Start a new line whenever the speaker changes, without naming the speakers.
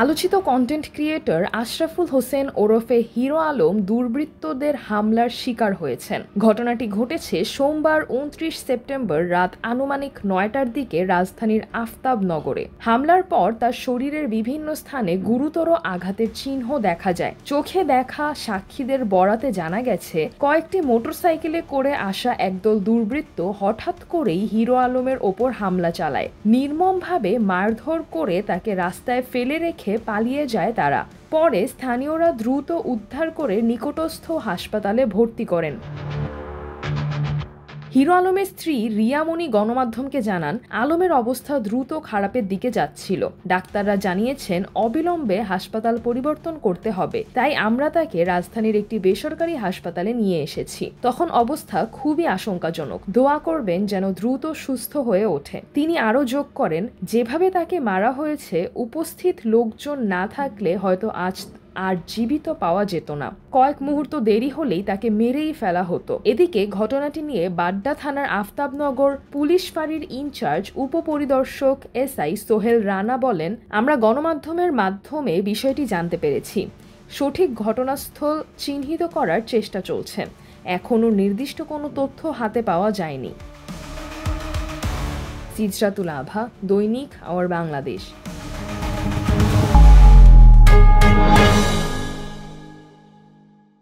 আলোচিত content creator Ashraful Hossain ওরফে hero Alam দুর্বৃত্তদের হামলার শিকার হয়েছেন। ঘটনাটি ঘটেছে সোমবার ২৯ সেপ্টেম্বর রাত আনুমানিক ৯টার দিকে রাজধানীর আফতাবনগরে। হামলার পর তার শরীরের বিভিন্ন স্থানে গুরুতর আঘাতের চিহ্ন দেখা যায়। চোখে দেখা সাক্ষীদের বরাতে জানা গেছে, কয়েকটি মোটরসাইকেলে করে আসা একদল দুর্বৃত্ত হঠাৎ করেই হিরো আলমের ওপর হামলা চালায়। নির্মমভাবে মারধর করে তাকে রাস্তায় ফেলে রেখে পালিয়ে যায় তারা। পরে স্থানীয়রা দ্রুত উদ্ধার করে নিকটস্থ হাসপাতালে ভর্তি করেন। হিরো আলমের স্ত্রী রিয়ামণি গণমাধ্যমকে জানান, আলমের অবস্থা দ্রুত খারাপের দিকে যাচ্ছিল। ডাক্তাররা জানিয়েছেন অবিলম্বে হাসপাতাল পরিবর্তন করতে হবে, তাই আমরা তাকে রাজধানীর একটি বেসরকারি হাসপাতালে নিয়ে এসেছি। তখন অবস্থা খুবই আশঙ্কাজনক। দোয়া করবেন যেন দ্রুত সুস্থ হয়ে ওঠে। তিনি আরও যোগ করেন, যেভাবে তাকে মারা হয়েছে, উপস্থিত লোকজন না থাকলে হয়তো আজ আর জীবিত পাওয়া যেত না। কয়েক মুহূর্ত দেরি হলেই তাকে মেরেই ফেলা হতো। এদিকে ঘটনাটি নিয়ে বাড্ডা থানার আফতাবনগর পুলিশ ফাঁড়ির ইনচার্জ উপপরিদর্শক এসআই সোহেল রানা বলেন, আমরা গণমাধ্যমের মাধ্যমে বিষয়টি জানতে পেরেছি। সঠিক ঘটনাস্থল চিহ্নিত করার চেষ্টা চলছে। এখনও নির্দিষ্ট কোনো তথ্য হাতে পাওয়া যায়নি। সিজরাতুল আভা, দৈনিক আওয়ার বাংলাদেশ।